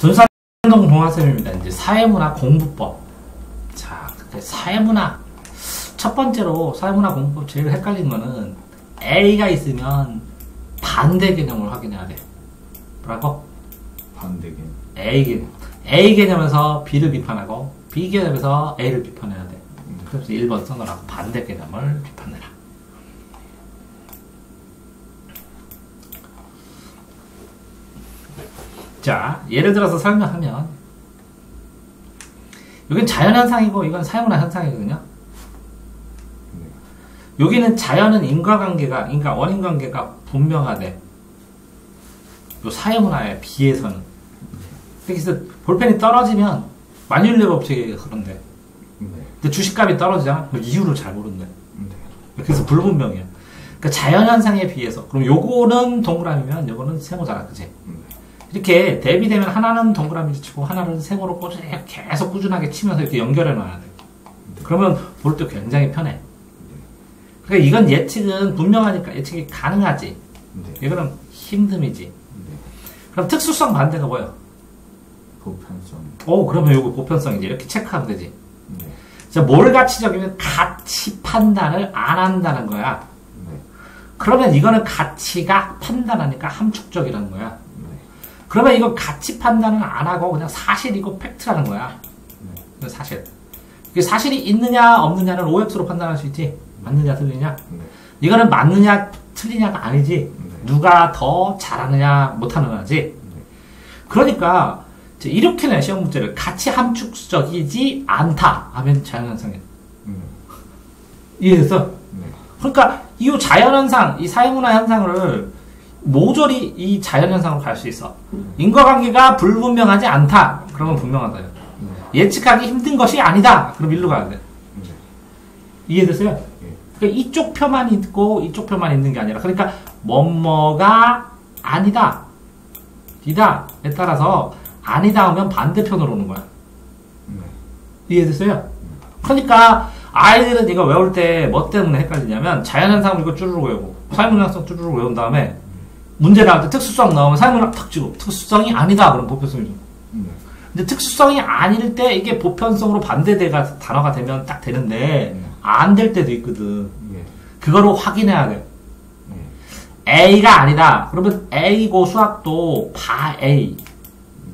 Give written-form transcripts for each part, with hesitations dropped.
둔산동 동학쌤입니다. 이제 사회문화 공부법. 자, 사회문화. 첫 번째로 사회문화 공부법 제일 헷갈린 거는 A가 있으면 반대 개념을 확인해야 돼. 뭐라고? 반대 개념. A 개념. A 개념에서 B를 비판하고 B 개념에서 A를 비판해야 돼. 그래서 1번 써놓으라고. 반대 개념을 비판해라. 자, 예를 들어서 설명하면 여긴 자연현상이고 이건 사회문화 현상이거든요. 여기는 자연은 인과관계가, 그러니까 원인관계가 분명하대. 요 사회문화에 비해서는. 그래서 볼펜이 떨어지면 만율의 법칙이 그런데. 근데 주식값이 떨어지잖아? 그 이유를 잘 모른대. 그래서 불분명해요. 그러니까 자연현상에 비해서. 그럼 요거는 동그라미면 요거는 세모잖아, 그치? 이렇게 대비되면 하나는 동그라미를 치고 하나는 세모로 계속 꾸준하게 치면서 이렇게 연결해 놔야 돼. 그러면 볼 때 굉장히 편해. 그러니까 이건 예측은 분명하니까 예측이 가능하지. 이거는 힘듦이지. 그럼 특수성 반대가 뭐예요? 보편성. 오, 그러면 요거 보편성이지. 이렇게 체크하면 되지. 자, 뭘 가치적이면 가치 판단을 안 한다는 거야. 그러면 이거는 가치가 판단하니까 함축적이라는 거야. 그러면 이거 가치 판단은 안 하고 그냥 사실이고 팩트라는 거야. 사실. 이게 사실이 있느냐 없느냐는 OX로 판단할 수 있지. 맞느냐 틀리냐. 이거는 맞느냐 틀리냐가 아니지. 누가 더 잘하느냐 못하느냐지. 그러니까 이렇게는 시험 문제를 가치 함축적이지 않다 하면 자연현상이야. 이해했어? 그러니까 이 자연현상, 이 사회문화 현상을 모조리 이 자연현상으로 갈 수 있어. 인과관계가 불분명하지 않다. 그러면 분명하다. 예측하기 힘든 것이 아니다. 그럼 일로 가야 돼. 이해됐어요? 그러니까 이쪽 표만 있고 이쪽 표만 있는 게 아니라, 그러니까 뭐뭐가 아니다, 이다에 따라서 아니다 하면 반대편으로 오는 거야. 이해됐어요? 그러니까 아이들은 이거 외울 때 뭐 때문에 헷갈리냐면 자연현상 이거 쭈르륵 외우고 사회문화성 쭈르륵 외운 다음에 문제 나올 때 특수성 나오면 사회문화 탁 찍고 특수성이 아니다 그럼 보편성이죠. 근데 특수성이 아닐 때 이게 보편성으로 반대대가 단어가 되면 딱 되는데 안 될 때도 있거든. 그거로 확인해야 돼. A가 아니다. 그러면 A고 수학도 바 A.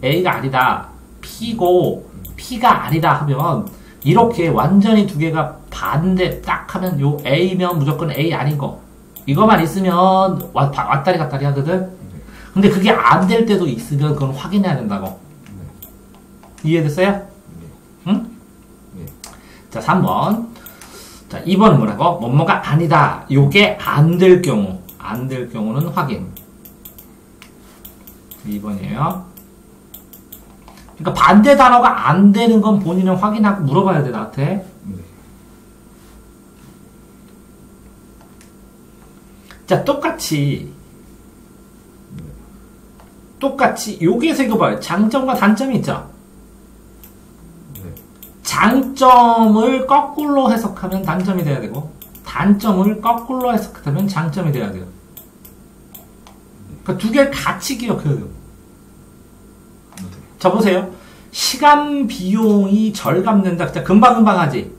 A가 아니다. P고 P가 아니다 하면 이렇게 완전히 두 개가 반대 딱 하면 요 A면 무조건 A 아닌 거. 이거만 있으면 왔다리 갔다리 하거든. 근데 그게 안 될 때도 있으면 그건 확인해야 된다고. 이해됐어요? 응? 자, 3번. 자, 2번은 뭐라고? 뭐뭐가 아니다. 요게 안 될 경우. 안 될 경우는 확인. 2번이에요. 그러니까 반대 단어가 안 되는 건 본인은 확인하고 물어봐야 돼, 나한테. 자, 똑같이 여기에서 이거 봐요. 장점과 단점이 있죠. 장점을 거꾸로 해석하면 단점이 돼야 되고 단점을 거꾸로 해석하면 장점이 돼야 돼요. 그러니까 두 개를 같이 기억해야 돼요. 자, 보세요. 시간 비용이 절감된다. 진짜 금방금방 하지.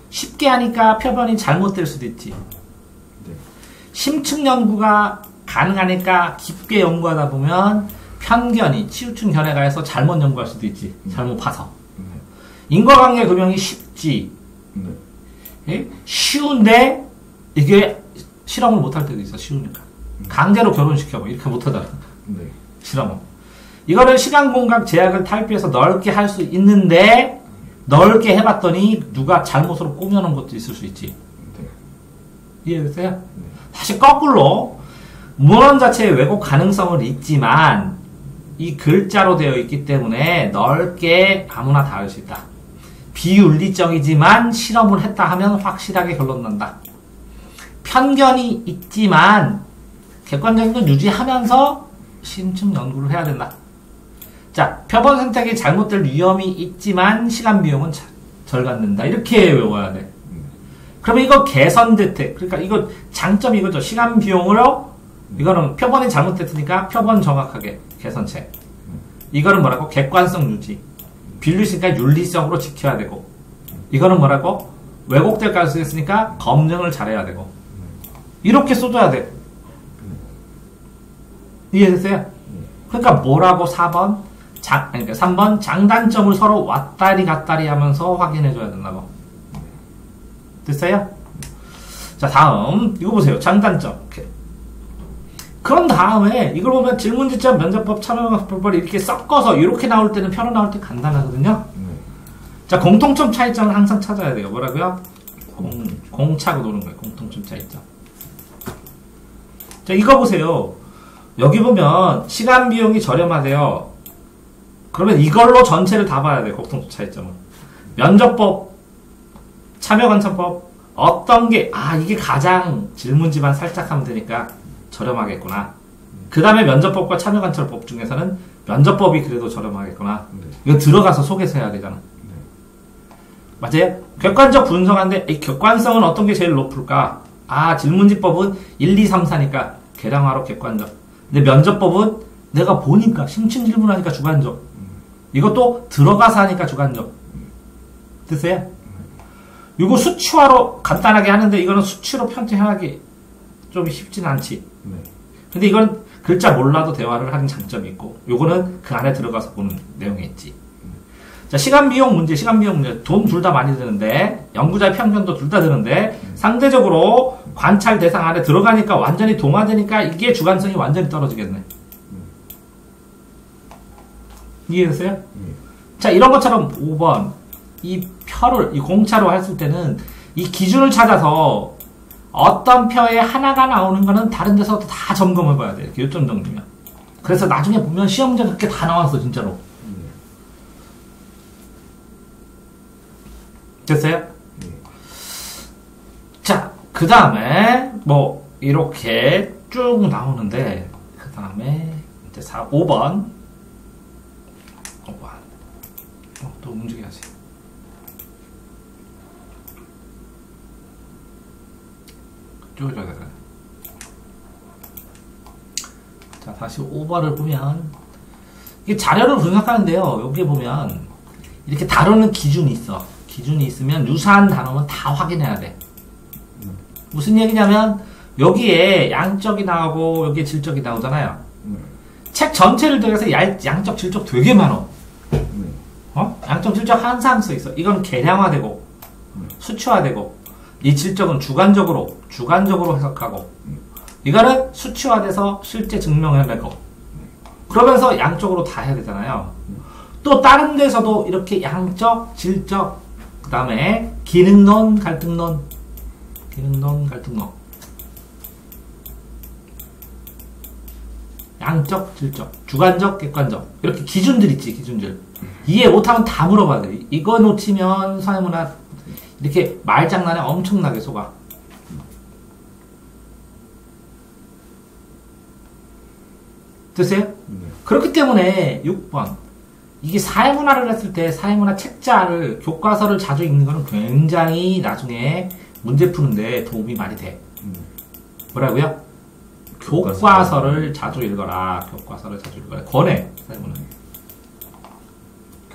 쉽게 하니까 표본이 잘못될 수도 있지. 심층 연구가 가능하니까 깊게 연구하다 보면 편견이 치우친 견해가 해서 잘못 연구할 수도 있지. 잘못 봐서. 인과관계 규명이 쉽지. 예? 쉬운데 이게 실험을 못할 때도 있어. 쉬우니까. 강제로 결혼시켜봐. 이렇게 못하잖아. 실험은. 이거는 시간 공간 제약을 탈피해서 넓게 할 수 있는데 넓게 해봤더니 누가 잘못으로 꾸며놓은 것도 있을 수 있지. 이해됐어요? 사실 거꾸로 문헌 자체에 왜곡 가능성은 있지만 이 글자로 되어 있기 때문에 넓게 아무나 다 알 수 있다. 비윤리적이지만 실험을 했다 하면 확실하게 결론 난다. 편견이 있지만 객관적인 건 유지하면서 심층 연구를 해야 된다. 자, 표본 선택이 잘못될 위험이 있지만 시간 비용은 절감된다. 이렇게 외워야 돼. 그러면 이거 개선 대책. 그러니까 이거 장점이 이거죠. 시간 비용으로 이거는 표본이 잘못됐으니까 표본 정확하게 개선책. 이거는 뭐라고? 객관성 유지. 빌리시니까 윤리성으로 지켜야 되고. 이거는 뭐라고? 왜곡될 가능성이 있으니까 검증을 잘해야 되고. 이렇게 써줘야 돼. 이해됐어요? 그러니까 뭐라고 4번? 그러니까 3번 장단점을 서로 왔다리 갔다리 하면서 확인해줘야 된다고. 됐어요? 자, 다음 이거 보세요. 장단점. 이렇게. 그런 다음에 이걸 보면 질문지점, 면접법, 참여방법을 이렇게 섞어서 이렇게 나올 때는 표로 나올 때 간단하거든요. 자, 공통점 차이점을 항상 찾아야 돼요. 뭐라고요? 공차고 노는 거예요. 공통점 차이점. 자, 이거 보세요. 여기 보면 시간 비용이 저렴하대요. 그러면 이걸로 전체를 다 봐야 돼요. 공통점 차이점은. 면접법, 참여관찰법 어떤 게 이게 가장 질문지만 살짝 하면 되니까 저렴하겠구나. 그 다음에 면접법과 참여관찰법 중에서는 면접법이 그래도 저렴하겠구나. 이거 들어가서 속에서 해야 되잖아. 맞아요? 객관적 분석하는데 이 객관성은 어떤 게 제일 높을까? 질문지법은 1, 2, 3, 4니까 계량화로 객관적. 근데 면접법은 내가 보니까 심층 질문하니까 주관적. 이것도 들어가서 하니까 주관적. 됐어요? 이거 수치화로 간단하게 하는데 이거는 수치로 편집하기 좀 쉽진 않지. 근데 이건 글자 몰라도 대화를 하는 장점이 있고 요거는 그 안에 들어가서 보는 내용이 있지. 자, 시간 비용 문제. 돈 둘 다 많이 드는데 연구자의 편견도 둘 다 드는데 상대적으로 관찰 대상 안에 들어가니까 완전히 동화되니까 이게 주관성이 완전히 떨어지겠네. 이해됐어요? 자, 이런 것처럼 5번 이 표를 이 공차로 했을 때는 이 기준을 찾아서 어떤 표에 하나가 나오는 거는 다른 데서도 다 점검해 봐야 돼. 이렇게 요점 정도면. 그래서 나중에 보면 시험 문제 그렇게 다 나왔어, 진짜로. 됐어요? 자, 그 다음에 뭐 이렇게 쭉 나오는데 그 다음에 이제 5번 또 움직여야지. 쪼여줘야 되네. 자, 다시 5번을 보면 이게 자료를 분석하는데요. 여기 보면 이렇게 다루는 기준이 있어. 기준이 있으면 유사한 단어는 다 확인해야 돼. 무슨 얘기냐면 여기에 양적이 나오고 여기에 질적이 나오잖아요. 책 전체를 들여서 양적, 질적 되게 많어. 양적, 질적 항상 써 있어. 이건 계량화되고 수치화되고 이 질적은 주관적으로 해석하고 이거는 수치화돼서 실제 증명해내고 그러면서 양적으로 다 해야 되잖아요. 또 다른 데서도 이렇게 양적, 질적 그 다음에 기능론, 갈등론 양적, 질적, 주관적, 객관적 이렇게 기준들 있지. 기준들 이해 못하면 다 물어봐야 돼. 이거 놓치면 사회문화 이렇게 말장난에 엄청나게 속아. 됐어요? 그렇기 때문에 6번 이게 사회문화를 했을 때 사회문화 책자를 교과서를 자주 읽는 거는 굉장히 나중에 문제 푸는데 도움이 많이 돼. 뭐라고요? 교과서를 자주 읽어라. 권해. 사회문화.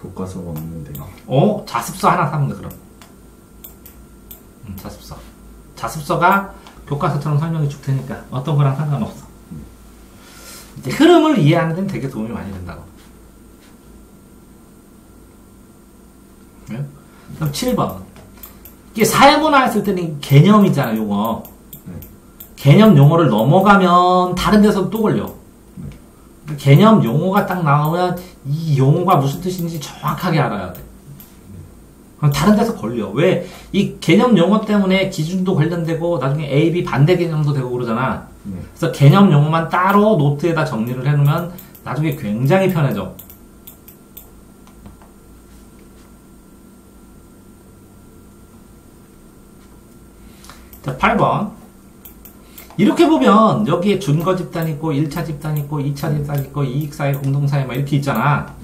교과서가 없는데요. 자습서 하나 사면 돼. 그럼. 자습서가 교과서처럼 설명해 줄 테니까 어떤 거랑 상관없어. 이제 흐름을 이해하는 데는 되게 도움이 많이 된다고. 네? 그럼 7번. 이게 사회문화 했을 때는 개념이잖아, 용어. 개념 용어를 넘어가면 다른 데서 또 걸려. 개념 용어가 딱 나오면 이 용어가 무슨 뜻인지 정확하게 알아야 돼. 그럼 다른 데서 걸려. 왜? 이 개념 용어 때문에 기준도 관련되고 나중에 A, B 반대 개념도 되고 그러잖아. 그래서 개념 용어만 따로 노트에다 정리를 해놓으면 나중에 굉장히 편해져. 자, 8번. 이렇게 보면 여기에 준거 집단 있고 1차 집단 있고 2차 집단 있고 이익사회 공동사회 막 이렇게 있잖아.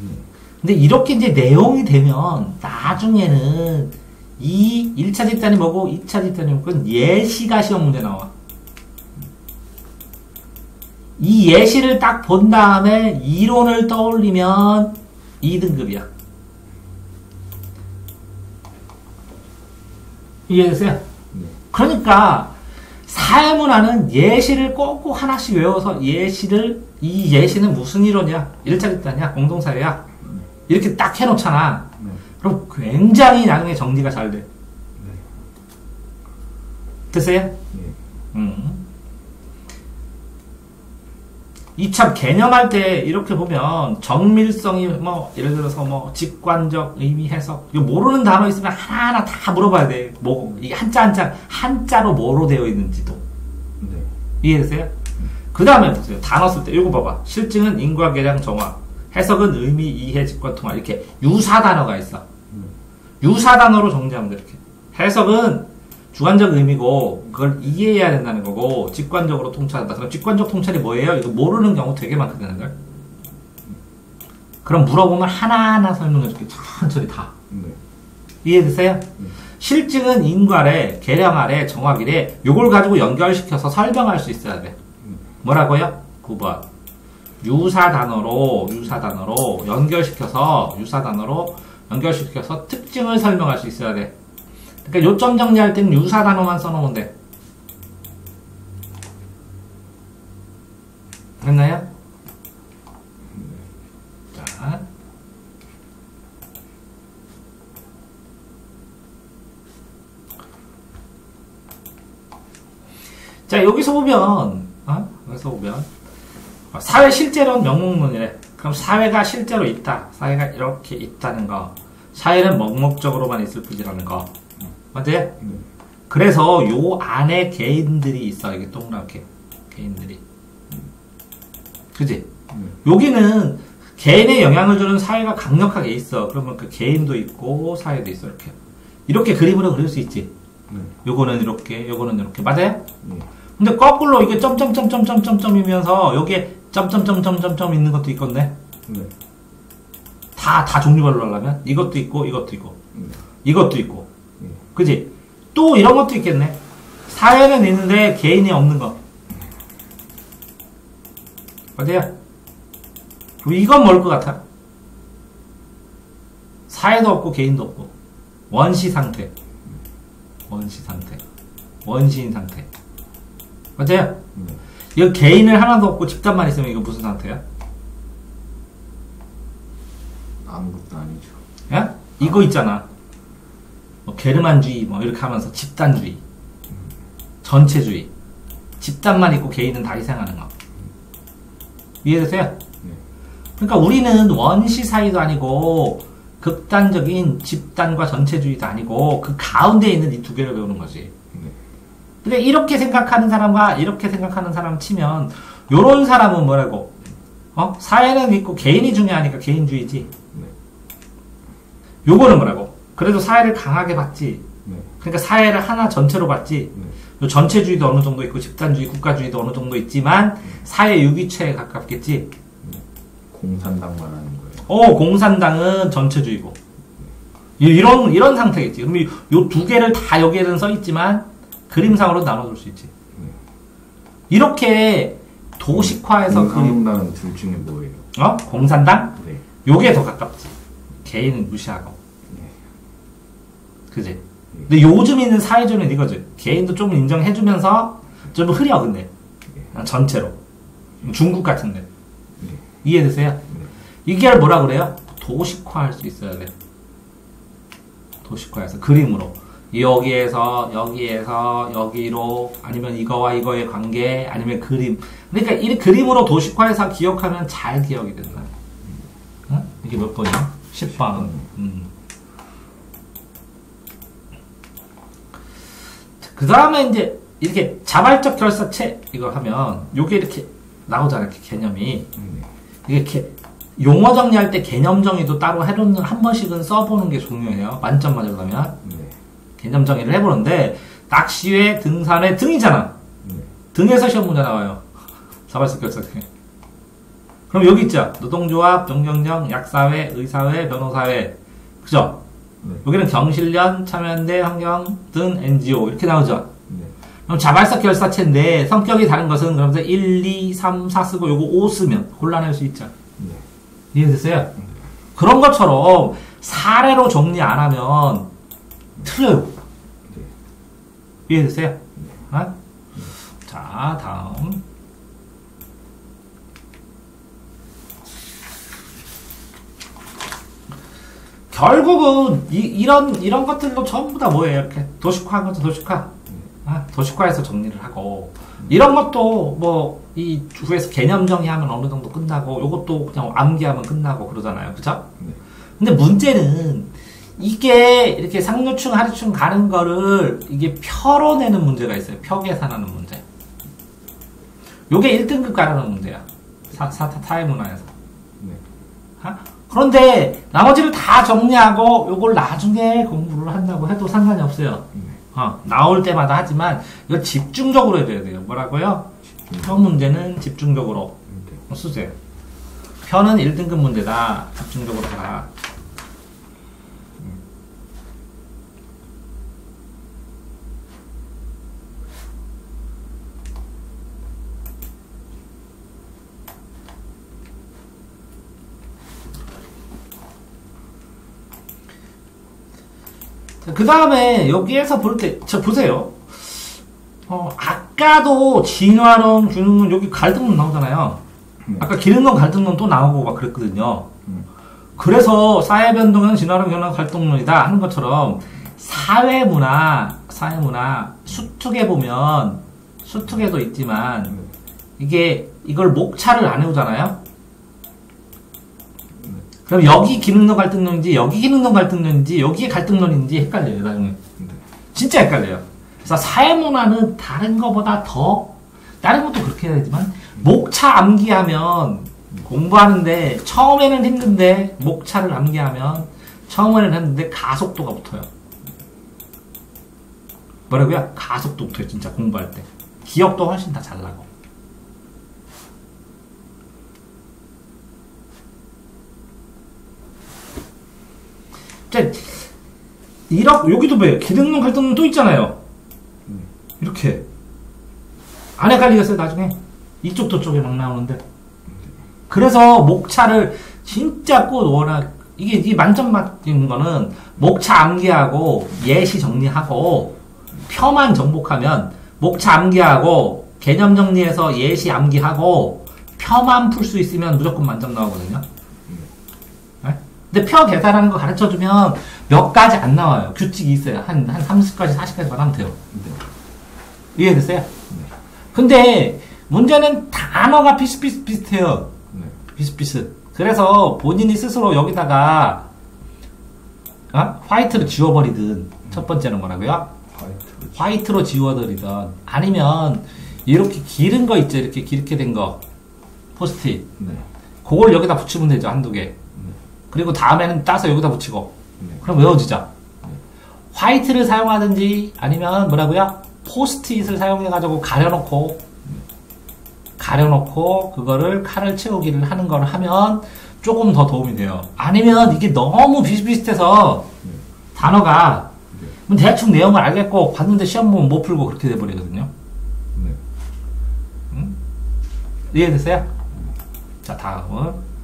근데 이렇게 이제 내용이 되면 나중에는 이 1차 집단이 뭐고 2차 집단이 뭐고 예시가 시험 문제 나와. 이 예시를 딱 본 다음에 이론을 떠올리면 2등급이야. 이해되세요? 네. 그러니까 사회문화는 예시를 꼭꼭 하나씩 외워서 이 예시는 무슨 이론이야? 1차 집단이야? 공동사회야? 이렇게 딱 해놓잖아. 네. 그럼 굉장히 나중에 정리가 잘 돼. 네. 됐어요? 네. 이 참 개념할 때 이렇게 보면 정밀성이 뭐 예를 들어서 뭐 직관적 의미 해석 이거 모르는 단어 있으면 하나하나 다 물어봐야 돼. 뭐 이게 한자로 뭐로 되어 있는지도. 네. 이해되세요? 그 다음에 보세요. 단어 쓸 때 이거 봐봐. 실증은 인과 계량 정화, 해석은 의미 이해 직관 통화 이렇게 유사 단어가 있어. 유사 단어로 정리하면 돼. 이렇게 해석은 주관적 의미고 그걸 이해해야 된다는 거고 직관적으로 통찰한다. 그럼 직관적 통찰이 뭐예요? 이거 모르는 경우 되게 많거든요. 그럼 물어보면 하나하나 설명해줄게. 천천히 다. 네. 이해되세요? 실증은 인과래, 계량아래, 정확이래 요걸 가지고 연결시켜서 설명할 수 있어야 돼. 뭐라고요? 9번 유사 단어로 연결시켜서 특징을 설명할 수 있어야 돼. 그러니까 요점 정리할 때는 유사 단어만 써놓으면 돼. 됐나요? 자, 여기서 보면 사회 실제론 명목론이래. 그럼 사회가 실제로 있다. 사회가 이렇게 있다는 거. 사회는 멍목적으로만 있을 뿐이라는 거. 맞아요? 그래서 요 안에 개인들이 있어. 이게 동그랗게. 개인들이. 그지? 여기는 개인에 영향을 주는 사회가 강력하게 있어. 그러면 그 개인도 있고 사회도 있어. 이렇게 그림으로 그릴 수 있지. 요거는 이렇게, 요거는 이렇게. 맞아요? 근데 거꾸로 이게 점점점점점점점이면서 여기에 점점점점점점 있는 것도 있겠네. 다 종류별로 하려면 이것도 있고 이것도 있고 이것도 있고 그지? 또 이런 것도 있겠네. 사회는 있는데 개인이 없는 거. 맞아요? 그럼 이건 뭘 것 같아? 사회도 없고 개인도 없고 원시 상태. 원시인 상태. 맞아요? 이거 개인을 하나도 없고 집단만 있으면 이거 무슨 상태야? 아무것도 아니죠. 야? 이거 있잖아. 뭐 게르만주의 뭐 이렇게 하면서 집단주의, 전체주의, 집단만 있고 개인은 다 희생하는 거. 이해되세요? 그러니까 우리는 원시 사회도 아니고 극단적인 집단과 전체주의도 아니고 그 가운데 있는 이 두 개를 배우는 거지. 근데 이렇게 생각하는 사람과 이렇게 생각하는 사람 치면 요런 사람은 뭐라고? 사회는 있고 개인이 중요하니까 개인주의지. 요거는 뭐라고? 그래도 사회를 강하게 봤지. 그러니까 사회를 하나 전체로 봤지. 요 전체주의도 어느 정도 있고 집단주의, 국가주의도 어느 정도 있지만 사회 유기체에 가깝겠지. 공산당 말하는 거예요. 공산당은 전체주의고. 이런 상태겠지. 그럼 요 두 개를 다 여기에는 써 있지만 그림상으로 나눠줄 수 있지. 이렇게 도식화해서 공산당은 둘 중에 뭐예요? 공산당? 네. 요게 더 가깝지. 개인은 무시하고. 네. 그지? 근데 요즘 있는 사회주의는 이거지. 개인도 좀 인정해주면서 좀 흐려, 근데. 전체로. 중국 같은데. 네. 이해되세요? 네. 이게 뭐라 그래요? 도식화할 수 있어야 돼. 도식화해서 그림으로. 여기에서 여기로 아니면 이거와 이거의 관계 아니면 그림. 그러니까 이 그림으로 도식화해서 기억하면 잘 기억이 된다. 이게 몇 번이야? 10번. 그 다음에 이제 이렇게 자발적 결사체 이거 하면 요게 이렇게 나오잖아. 이렇게 개념이. 이렇게 용어 정리할 때 개념 정의도 따로 해놓는 한 번씩은 써보는 게 중요해요. 만점 맞으려면. 개념 정의를 해보는데 낚시회, 등산회, 등이잖아. 등에서 시험 문제 나와요. 자발적 결사체. 그럼 여기 있죠. 노동조합, 농경정, 약사회, 의사회, 변호사회. 그죠? 여기는 경실련, 참여연대, 환경 등 NGO 이렇게 나오죠. 그럼 자발적 결사체인데 성격이 다른 것은 그러면서 1, 2, 3, 4 쓰고 요거 5 쓰면 곤란할 수 있죠. 네. 이해됐어요? 그런 것처럼 사례로 정리 안 하면 틀려요. 네. 이해됐어요? 어? 자, 다음. 결국은 이런 것들도 전부 다 뭐예요? 이렇게 도식화한 것도 도식화. 도식화해서 정리를 하고 이런 것도 뭐 이 주에서 개념 정의하면 어느 정도 끝나고 요것도 그냥 암기하면 끝나고 그러잖아요. 그죠? 근데 문제는 이게 이렇게 상류층 하류층 가는 거를 이게 표로 내는 문제가 있어요. 표 계산하는 문제. 요게 1등급 가르는 문제야. 사회문화에서. 그런데 나머지를 다 정리하고 요걸 나중에 공부를 한다고 해도 상관이 없어요. 나올 때마다 하지만 이거 집중적으로 해줘야 돼요. 뭐라고요? 표 문제는 집중적으로 쓰세요. 표는 1등급 문제다. 집중적으로 해라. 그 다음에 여기에서 볼 때, 보세요. 아까도 진화론, 균형론, 여기 갈등론 나오잖아요. 아까 기능론, 갈등론 또 나오고 막 그랬거든요. 그래서 사회변동은 진화론, 균형론, 갈등론이다 하는 것처럼 사회문화, 수특에 보면, 수특에도 있지만, 이걸 목차를 안 해오잖아요. 그럼 여기 기능론 갈등론인지 여기 기능론 갈등론인지 여기에 갈등론인지 헷갈려요. 나중에 진짜 헷갈려요. 그래서 사회문화는 다른 것보다 더 다른 것도 그렇게 해야 되지만 목차 암기하면 공부하는데 처음에는 힘든데 목차를 암기하면 처음에는 했는데 가속도가 붙어요. 뭐라고요? 가속도 붙어요. 진짜 공부할 때 기억도 훨씬 더 잘 나고. 여기도 왜 기능론 갈등론 또 있잖아요. 이렇게 안 헷갈리겠어요 나중에 이쪽 저쪽에 막 나오는데. 그래서 목차를 진짜 꼭 워낙 이게 만점 맞는 거는 목차 암기하고 예시 정리하고 표만 정복하면 목차 암기하고 개념 정리해서 예시 암기하고 표만 풀 수 있으면 무조건 만점 나오거든요. 근데 표 계산하는 거 가르쳐주면 몇 가지 안 나와요. 규칙이 있어요. 한 30가지, 40가지만 하면 돼요. 이해됐어요? 근데 문제는 단어가 비슷해요. 비슷. 그래서 본인이 스스로 여기다가 화이트로 지워버리든 첫 번째는 뭐라고요? 화이트로 지워버리든 아니면 이렇게 기른 거 있죠. 이렇게 된 거 포스트잇. 그걸 여기다 붙이면 되죠. 한두 개. 그리고 다음에는 따서 여기다 붙이고. 그럼 외워지죠. 화이트를 사용하든지 아니면 뭐라고요? 포스트잇을 사용해가지고 가려놓고 그거를 칼을 채우기를 하는 걸 하면 조금 더 도움이 돼요. 아니면 이게 너무 비슷비슷해서 단어가 대충 내용을 알겠고 봤는데 시험 보면 못 풀고 그렇게 돼버리거든요. 응? 이해됐어요? 자, 다음은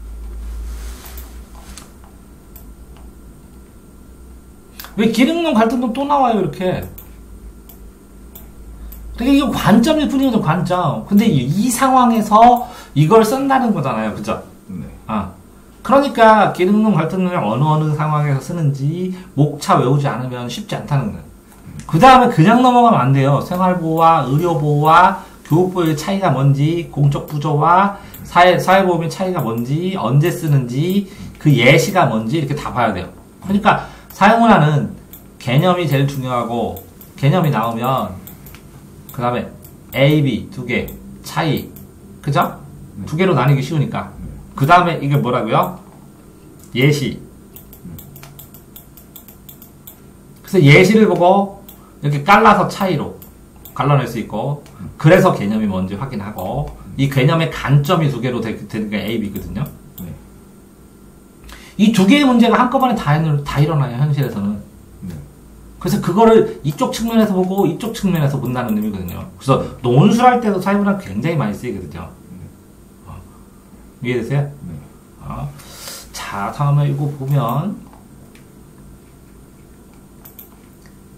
왜 기능론 갈등론 또 나와요, 이렇게. 되게 이거 관점일 뿐이거든요, 관점. 근데 이 상황에서 이걸 쓴다는 거잖아요, 그죠? 그러니까 기능론 갈등론을 어느 상황에서 쓰는지 목차 외우지 않으면 쉽지 않다는 거예요. 그 다음에 그냥 넘어가면 안 돼요. 생활보호와 의료보호와 교육보호의 차이가 뭔지, 공적부조와 사회보험의 차이가 뭔지, 언제 쓰는지, 그 예시가 뭔지 이렇게 다 봐야 돼요. 그러니까 사회문화는 개념이 제일 중요하고 개념이 나오면 그 다음에 A, B 두 개 차이 그죠? 두 개로 나뉘기 쉬우니까 그 다음에 이게 뭐라고요? 예시. 그래서 예시를 보고 이렇게 잘라서 차이로 갈라낼 수 있고 그래서 개념이 뭔지 확인하고 이 개념의 관점이 두 개로 되는 게 A, B거든요. 이 두 개의 문제가 한꺼번에 다 일어나요, 현실에서는. 그래서 그거를 이쪽 측면에서 보고 이쪽 측면에서 본다는 의미거든요. 그래서 논술할 때도 사이브란 굉장히 많이 쓰이거든요. 이해되세요? 자, 다음에 이거 보면,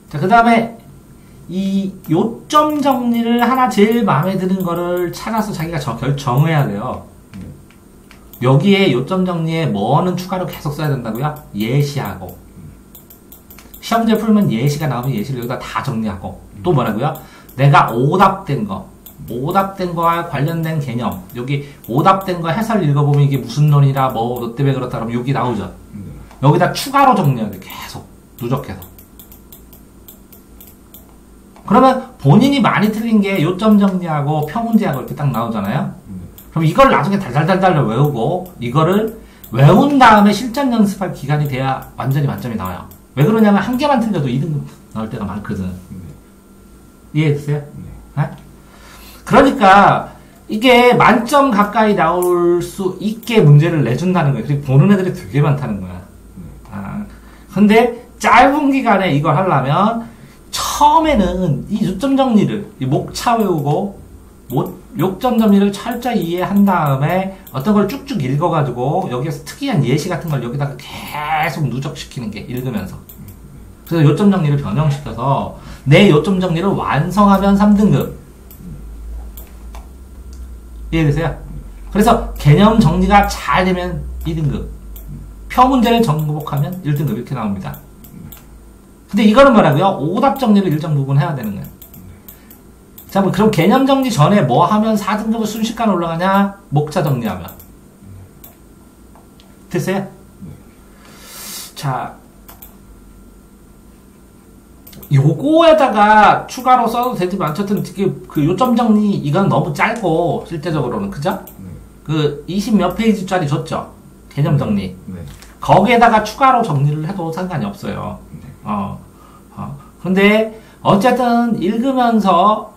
자, 그 다음에 이 요점 정리를 하나 제일 마음에 드는 거를 찾아서 자기가 정해야 돼요. 여기에 요점 정리에 뭐는 추가로 계속 써야 된다고요? 예시하고. 시험제 풀면 예시가 나오면 예시를 여기다 다 정리하고. 또 뭐라고요? 내가 오답된 거와 관련된 개념. 여기 오답된 거 해설 읽어보면 이게 무슨 논이라 뭐 너 때문에 그렇다 그러면 여기 나오죠. 여기다 추가로 정리해야 돼. 계속 누적해서. 그러면 본인이 많이 틀린 게 요점 정리하고 표문제하고 이렇게 딱 나오잖아요. 그럼 이걸 나중에 달달달달 외우고 이거를 외운 다음에 실전 연습할 기간이 돼야 완전히 만점이 나와요. 왜 그러냐면 한 개만 틀려도 2등급 나올 때가 많거든. 이해됐어요? 네? 그러니까 이게 만점 가까이 나올 수 있게 문제를 내준다는 거예요. 그리고 보는 애들이 되게 많다는 거야. 근데 짧은 기간에 이걸 하려면 처음에는 이 요점 정리를 이 목차 외우고 요점 정리를 철저히 이해한 다음에 어떤 걸 쭉쭉 읽어가지고 여기에서 특이한 예시 같은 걸 여기다가 계속 누적시키는 게 읽으면서. 그래서 요점 정리를 변형시켜서 내 요점 정리를 완성하면 3등급. 이해되세요? 그래서 개념 정리가 잘 되면 2등급. 표문제를 정복하면 1등급 이렇게 나옵니다. 근데 이거는 뭐라고요? 오답 정리를 일정 부분 해야 되는 거예요. 자, 그럼 개념 정리 전에 뭐 하면 4등급을 순식간에 올라가냐? 목차 정리하면. 됐어요? 자, 요거에다가 추가로 써도 되지만 어쨌든 그 요점 정리 이건 너무 짧고 실제적으로는 그죠? 그 20 몇 페이지짜리 줬죠? 개념 정리. 거기에다가 추가로 정리를 해도 상관이 없어요. 근데 어쨌든 읽으면서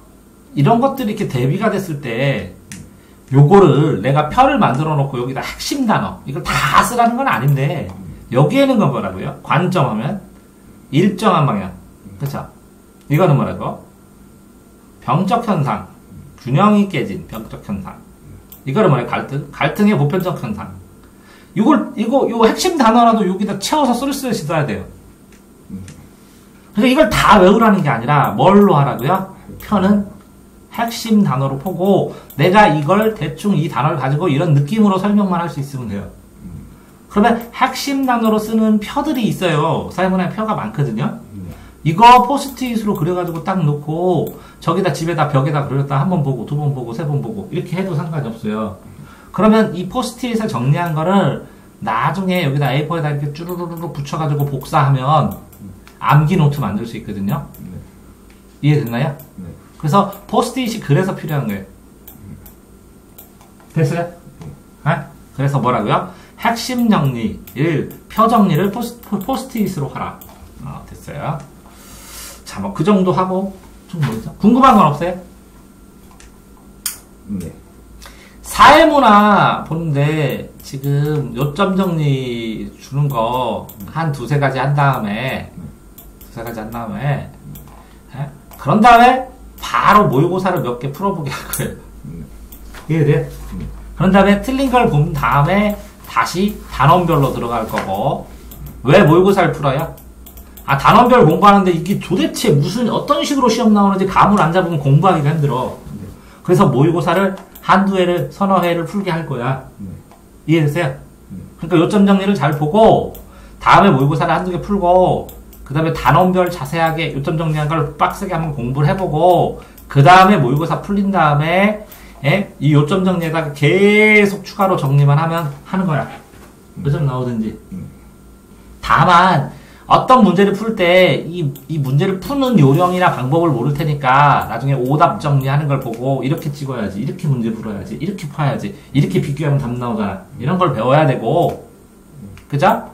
이런 것들이 이렇게 대비가 됐을 때 요거를 내가 표를 만들어 놓고 여기다 핵심 단어 이걸 다 쓰라는 건 아닌데 여기에는 건 뭐라고요? 관점하면 일정한 방향. 그쵸? 이거는 뭐라고? 병적 현상. 균형이 깨진 병적 현상. 이거는 뭐예요? 갈등의 보편적 현상. 이거 핵심 단어라도 여기다 채워서 쓸쓸히 써야 돼요. 그러니까 이걸 다 외우라는 게 아니라 뭘로 하라고요? 표는 핵심 단어로 보고 내가 이걸 대충 이 단어를 가지고 이런 느낌으로 설명만 할 수 있으면 돼요. 그러면 핵심 단어로 쓰는 표들이 있어요. 사이먼의 표가 많거든요. 이거 포스트잇으로 그려가지고 딱 놓고 저기다 집에다 벽에다 그렸다 한 번 보고 두 번 보고 세 번 보고 이렇게 해도 상관이 없어요. 그러면 이 포스트잇에 정리한 거를 나중에 여기다 A4에다 이렇게 쭈루루루 붙여가지고 복사하면 암기 노트 만들 수 있거든요. 이해됐나요? 그래서 포스트잇이 그래서 필요한 거예요. 됐어요? 그래서 뭐라고요? 핵심 정리를, 표 정리를 포스트잇으로 하라. 됐어요. 자, 뭐 그 정도 하고 좀 뭐죠? 궁금한 건 없어요? 네. 사회문화 보는데 지금 요점 정리 주는 거 한 두세 가지 한 다음에 그런 다음에 바로 모의고사를 몇 개 풀어보게 할 거예요. 이해돼? 그런 다음에 틀린 걸 본 다음에 다시 단원별로 들어갈 거고. 왜 모의고사를 풀어요? 단원별 공부하는데 이게 도대체 어떤 식으로 시험 나오는지 감을 안 잡으면 공부하기가 힘들어. 그래서 모의고사를 한두 회를, 서너 회를 풀게 할 거야. 이해되세요? 그러니까 요점 정리를 잘 보고, 다음에 모의고사를 한두 개 풀고, 그 다음에 단원별 자세하게 요점 정리한 걸 빡세게 한번 공부를 해보고, 그 다음에 모의고사 풀린 다음에, 이 요점 정리에다가 계속 추가로 정리만 하는 거야. 몇 점 나오든지. 다만, 어떤 문제를 풀 때 이 문제를 푸는 요령이나 방법을 모를 테니까 나중에 오답 정리하는 걸 보고 이렇게 찍어야지, 이렇게 문제 풀어야지, 이렇게 파야지, 이렇게 비교하면 답 나오잖아. 이런 걸 배워야 되고, 그죠?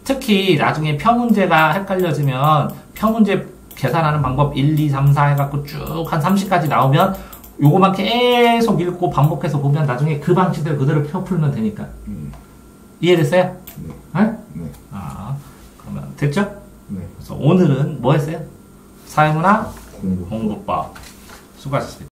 특히 나중에 표 문제가 헷갈려지면 표 문제 계산하는 방법 1, 2, 3, 4 해갖고 쭉 한 30까지 나오면 요거만 계속 읽고 반복해서 보면 나중에 그 방식대로 그대로 표 풀면 되니까. 이해됐어요? 네. 네? 그러면 됐죠? 네. 그래서 그래서 오늘은 뭐 했어요? 사회문화 공부. 공부법 수고하셨습니다.